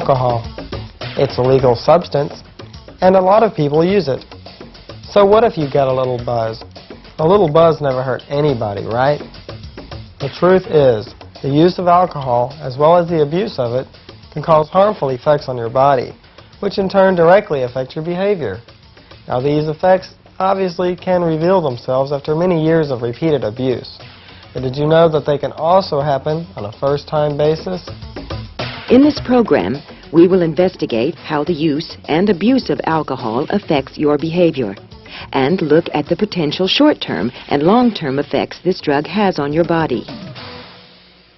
alcohol. It's a legal substance, and a lot of people use it. So what if you get a little buzz? A little buzz never hurt anybody, right? The truth is, the use of alcohol, as well as the abuse of it, can cause harmful effects on your body, which in turn directly affect your behavior. Now these effects obviously can reveal themselves after many years of repeated abuse. But did you know that they can also happen on a first-time basis? In this program, we will investigate how the use and abuse of alcohol affects your behavior and look at the potential short-term and long-term effects this drug has on your body.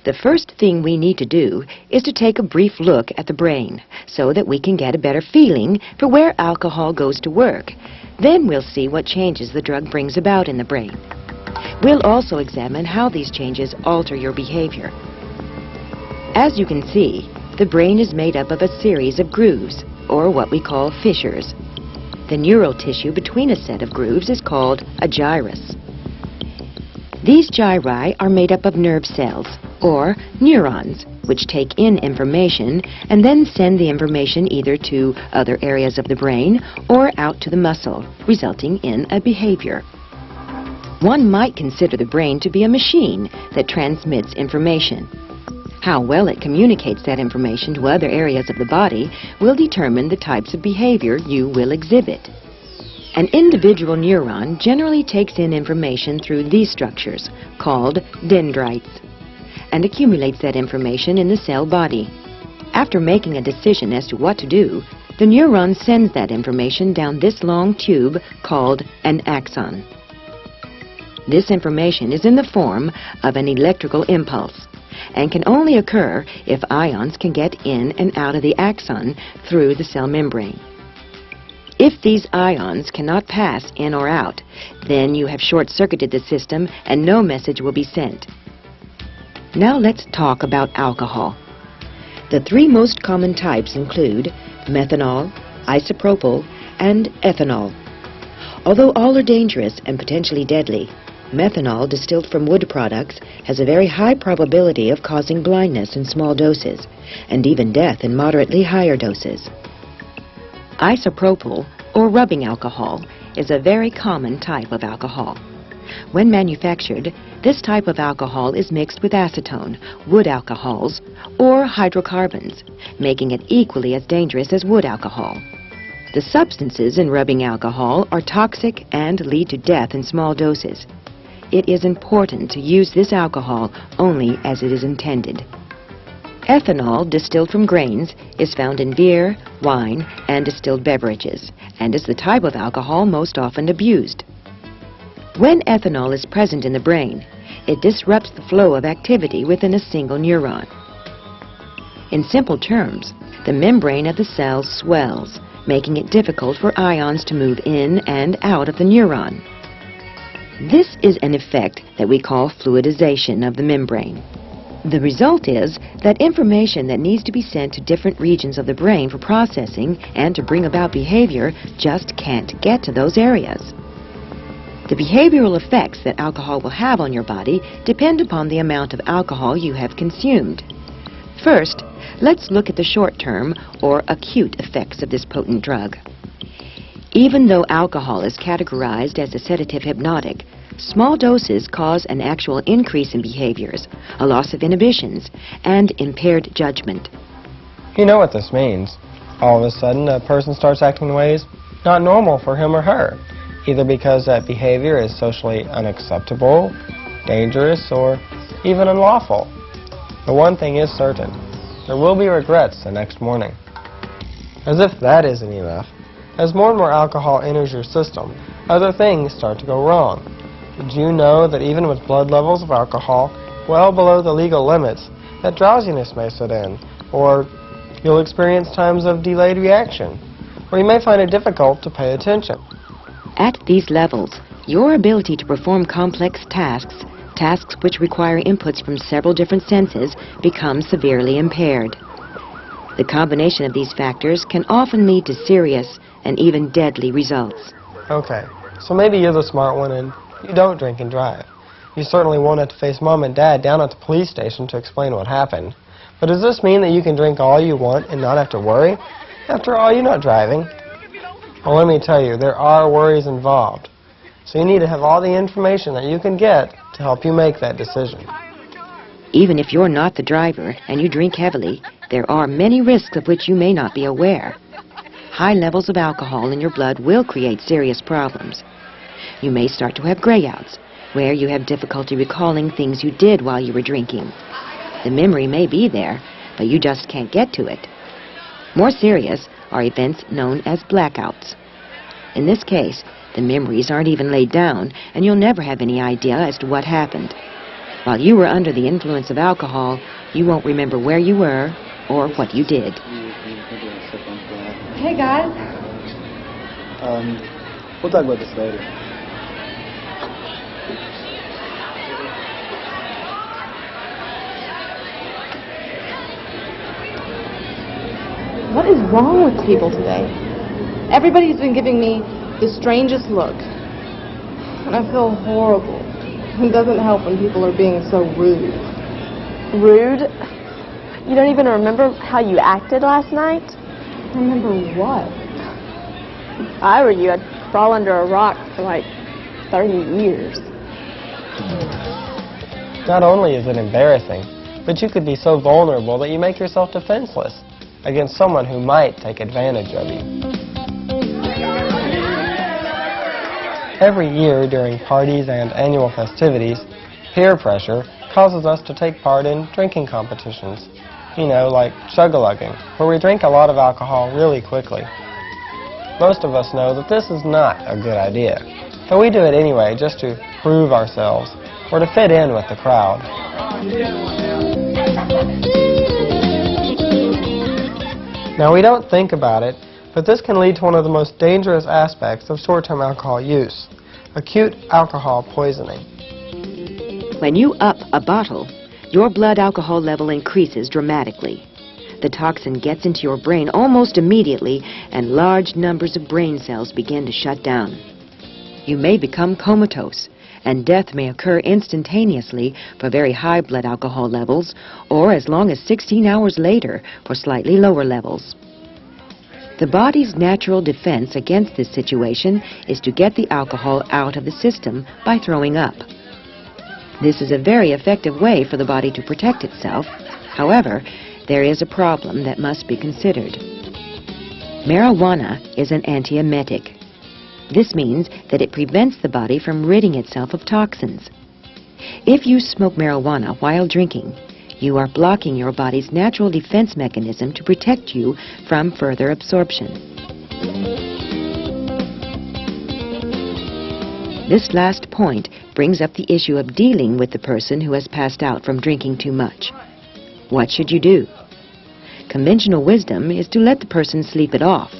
The first thing we need to do is to take a brief look at the brain so that we can get a better feeling for where alcohol goes to work. Then we'll see what changes the drug brings about in the brain. We'll also examine how these changes alter your behavior. As you can see, the brain is made up of a series of grooves, or what we call fissures. The neural tissue between a set of grooves is called a gyrus. These gyri are made up of nerve cells, or neurons, which take in information and then send the information either to other areas of the brain or out to the muscle, resulting in a behavior. One might consider the brain to be a machine that transmits information. How well it communicates that information to other areas of the body will determine the types of behavior you will exhibit. An individual neuron generally takes in information through these structures, called dendrites, and accumulates that information in the cell body. After making a decision as to what to do, the neuron sends that information down this long tube called an axon. This information is in the form of an electrical impulse and can only occur if ions can get in and out of the axon through the cell membrane. If these ions cannot pass in or out, then you have short-circuited the system and no message will be sent. Now let's talk about alcohol. The three most common types include methanol, isopropyl, and ethanol. Although all are dangerous and potentially deadly, methanol distilled from wood products has a very high probability of causing blindness in small doses and even death in moderately higher doses. Isopropyl, or rubbing alcohol, is a very common type of alcohol. When manufactured, this type of alcohol is mixed with acetone, wood alcohols, or hydrocarbons, making it equally as dangerous as wood alcohol. The substances in rubbing alcohol are toxic and lead to death in small doses. It is important to use this alcohol only as it is intended. Ethanol, distilled from grains, is found in beer, wine, and distilled beverages, and is the type of alcohol most often abused. When ethanol is present in the brain, it disrupts the flow of activity within a single neuron. In simple terms, the membrane of the cells swells, making it difficult for ions to move in and out of the neuron. This is an effect that we call fluidization of the membrane. The result is that information that needs to be sent to different regions of the brain for processing and to bring about behavior just can't get to those areas. The behavioral effects that alcohol will have on your body depend upon the amount of alcohol you have consumed. First, let's look at the short-term or acute effects of this potent drug. Even though alcohol is categorized as a sedative hypnotic, small doses cause an actual increase in behaviors, a loss of inhibitions, and impaired judgment. You know what this means. All of a sudden, a person starts acting in ways not normal for him or her, either because that behavior is socially unacceptable, dangerous, or even unlawful. But one thing is certain, there will be regrets the next morning. As if that isn't enough, as more and more alcohol enters your system, other things start to go wrong. Did you know that even with blood levels of alcohol well below the legal limits, that drowsiness may set in, or you'll experience times of delayed reaction, or you may find it difficult to pay attention. At these levels, your ability to perform complex tasks which require inputs from several different senses, becomes severely impaired. The combination of these factors can often lead to serious and even deadly results. Okay, so maybe you're the smart one and you don't drink and drive. You certainly won't have to face Mom and Dad down at the police station to explain what happened. But does this mean that you can drink all you want and not have to worry? After all, you're not driving. Well, let me tell you, there are worries involved. So you need to have all the information that you can get to help you make that decision. Even if you're not the driver and you drink heavily, there are many risks of which you may not be aware. High levels of alcohol in your blood will create serious problems. You may start to have grayouts, where you have difficulty recalling things you did while you were drinking. The memory may be there, but you just can't get to it. More serious are events known as blackouts. In this case, the memories aren't even laid down, and you'll never have any idea as to what happened. While you were under the influence of alcohol, you won't remember where you were or what you did. Hey, guys. We'll talk about this later. What is wrong with people today? Everybody's been giving me the strangest look. And I feel horrible. It doesn't help when people are being so rude. Rude? You don't even remember how you acted last night? Remember what? If I were you, I'd crawl under a rock for like 30 years. Not only is it embarrassing, but you could be so vulnerable that you make yourself defenseless against someone who might take advantage of you. Every year during parties and annual festivities, peer pressure causes us to take part in drinking competitions. You know, like chug-a-lugging, where we drink a lot of alcohol really quickly. Most of us know that this is not a good idea, but we do it anyway just to prove ourselves or to fit in with the crowd. Now, we don't think about it, but this can lead to one of the most dangerous aspects of short-term alcohol use, acute alcohol poisoning. When you up a bottle, your blood alcohol level increases dramatically. The toxin gets into your brain almost immediately, and large numbers of brain cells begin to shut down. You may become comatose, and death may occur instantaneously for very high blood alcohol levels, or as long as 16 hours later for slightly lower levels. The body's natural defense against this situation is to get the alcohol out of the system by throwing up. This is a very effective way for the body to protect itself. However, there is a problem that must be considered. Marijuana is an antiemetic. This means that it prevents the body from ridding itself of toxins. If you smoke marijuana while drinking, you are blocking your body's natural defense mechanism to protect you from further absorption. This last point brings up the issue of dealing with the person who has passed out from drinking too much. What should you do? Conventional wisdom is to let the person sleep it off.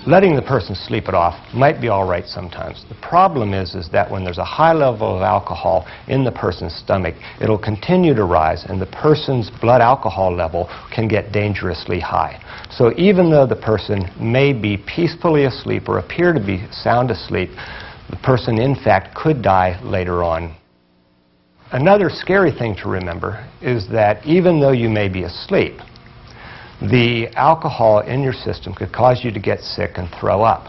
Letting the person sleep it off might be all right sometimes. The problem is that when there's a high level of alcohol in the person's stomach, it'll continue to rise, and the person's blood alcohol level can get dangerously high. So even though the person may be peacefully asleep or appear to be sound asleep, the person in fact could die later on. Another scary thing to remember is that even though you may be asleep, the alcohol in your system could cause you to get sick and throw up.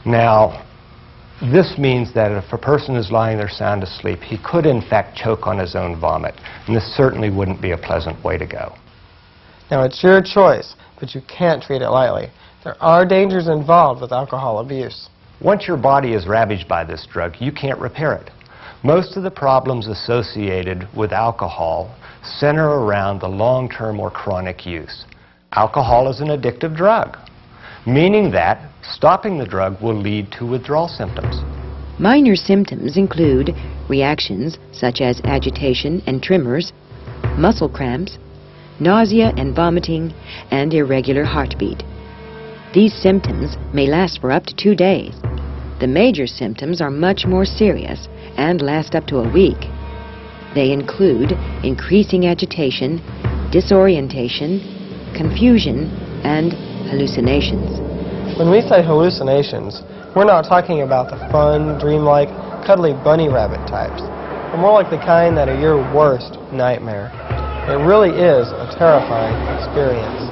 Now, this means that if a person is lying there sound asleep, he could in fact choke on his own vomit, and this certainly wouldn't be a pleasant way to go. Now, it's your choice, but you can't treat it lightly. There are dangers involved with alcohol abuse. Once your body is ravaged by this drug, you can't repair it. Most of the problems associated with alcohol center around the long-term or chronic use. Alcohol is an addictive drug, meaning that stopping the drug will lead to withdrawal symptoms. Minor symptoms include reactions such as agitation and tremors, muscle cramps, nausea and vomiting, and irregular heartbeat. These symptoms may last for up to 2 days. The major symptoms are much more serious and last up to a week. They include increasing agitation, disorientation, confusion, and hallucinations. When we say hallucinations, we're not talking about the fun, dreamlike, cuddly bunny rabbit types. They're more like the kind that are your worst nightmare. It really is a terrifying experience.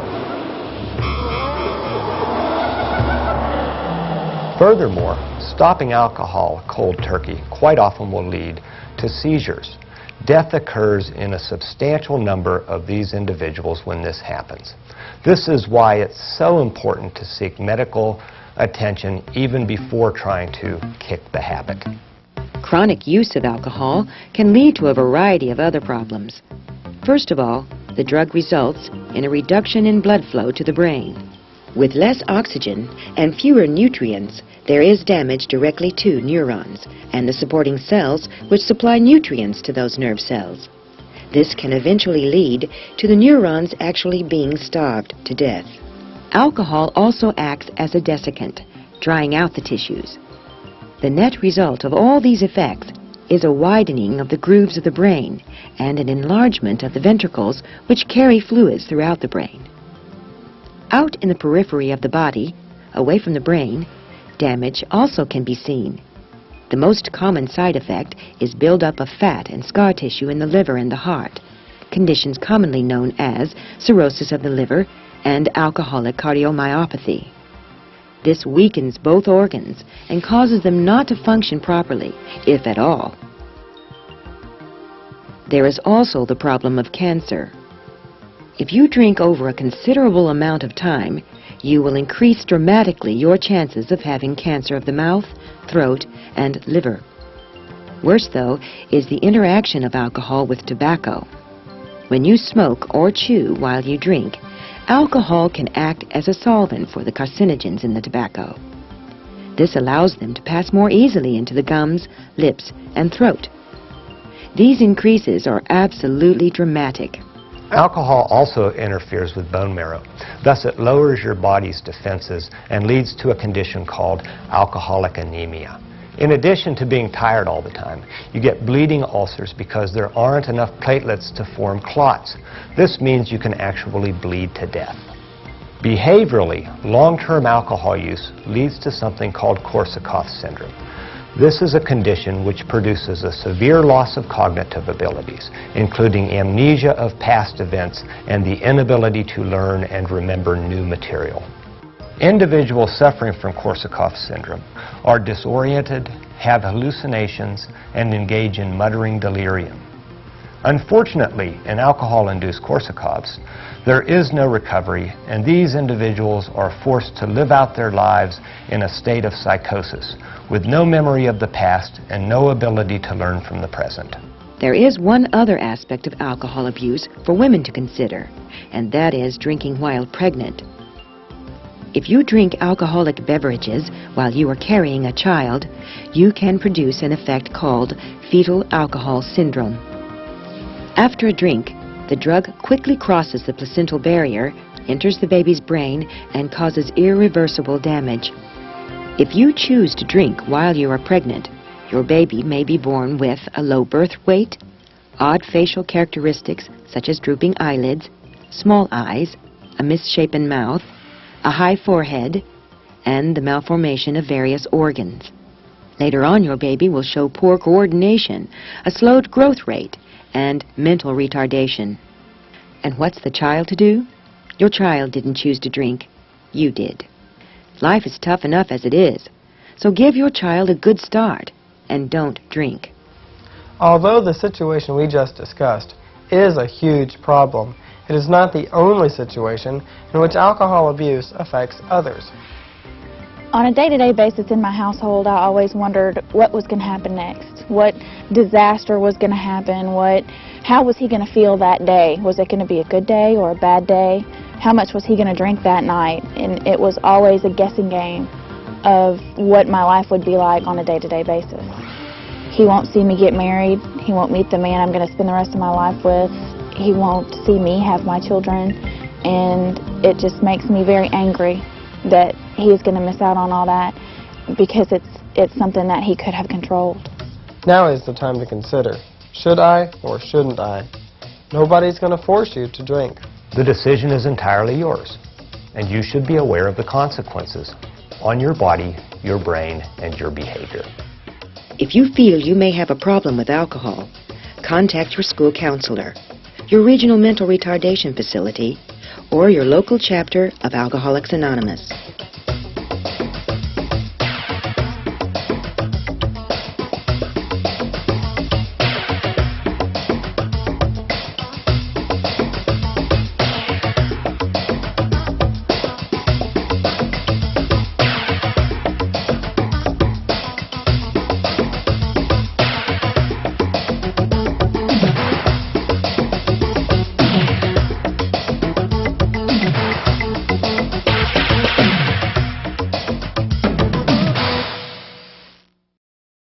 Furthermore, stopping alcohol cold turkey quite often will lead to seizures. Death occurs in a substantial number of these individuals when this happens. This is why it's so important to seek medical attention even before trying to kick the habit. Chronic use of alcohol can lead to a variety of other problems. First of all, the drug results in a reduction in blood flow to the brain. With less oxygen and fewer nutrients, there is damage directly to neurons and the supporting cells which supply nutrients to those nerve cells. This can eventually lead to the neurons actually being starved to death. Alcohol also acts as a desiccant, drying out the tissues. The net result of all these effects is a widening of the grooves of the brain and an enlargement of the ventricles which carry fluids throughout the brain. Out in the periphery of the body, away from the brain, damage also can be seen. The most common side effect is buildup of fat and scar tissue in the liver and the heart, conditions commonly known as cirrhosis of the liver and alcoholic cardiomyopathy. This weakens both organs and causes them not to function properly, if at all. There is also the problem of cancer. If you drink over a considerable amount of time, you will increase dramatically your chances of having cancer of the mouth, throat, and liver. Worse, though, is the interaction of alcohol with tobacco. When you smoke or chew while you drink, alcohol can act as a solvent for the carcinogens in the tobacco. This allows them to pass more easily into the gums, lips, and throat. These increases are absolutely dramatic. Alcohol also interferes with bone marrow. Thus, it lowers your body's defenses and leads to a condition called alcoholic anemia. In addition to being tired all the time, you get bleeding ulcers because there aren't enough platelets to form clots. This means you can actually bleed to death. Behaviorally, long-term alcohol use leads to something called Korsakoff syndrome. This is a condition which produces a severe loss of cognitive abilities, including amnesia of past events and the inability to learn and remember new material. Individuals suffering from Korsakoff syndrome are disoriented, have hallucinations, and engage in muttering delirium. Unfortunately, in alcohol-induced Korsakoffs, there is no recovery, and these individuals are forced to live out their lives in a state of psychosis, with no memory of the past and no ability to learn from the present. There is one other aspect of alcohol abuse for women to consider, and that is drinking while pregnant. If you drink alcoholic beverages while you are carrying a child, you can produce an effect called fetal alcohol syndrome. After a drink, the drug quickly crosses the placental barrier, enters the baby's brain, and causes irreversible damage. If you choose to drink while you are pregnant, your baby may be born with a low birth weight, odd facial characteristics such as drooping eyelids, small eyes, a misshapen mouth, a high forehead, and the malformation of various organs. Later on, your baby will show poor coordination, a slowed growth rate, and mental retardation. And what's the child to do? Your child didn't choose to drink. You did. Life is tough enough as it is, so give your child a good start and don't drink. Although the situation we just discussed is a huge problem, it is not the only situation in which alcohol abuse affects others. On a day-to-day basis in my household, I always wondered what was going to happen next, what disaster was going to happen, how was he going to feel that day? Was it going to be a good day or a bad day? How much was he going to drink that night? And it was always a guessing game of what my life would be like on a day-to-day basis. He won't see me get married. He won't meet the man I'm going to spend the rest of my life with. He won't see me have my children. And it just makes me very angry that he is going to miss out on all that because it's something that he could have controlled. Now is the time to consider, should I or shouldn't I? Nobody's going to force you to drink. The decision is entirely yours, and you should be aware of the consequences on your body, your brain, and your behavior. If you feel you may have a problem with alcohol, contact your school counselor. your regional mental retardation facility, or your local chapter of Alcoholics Anonymous.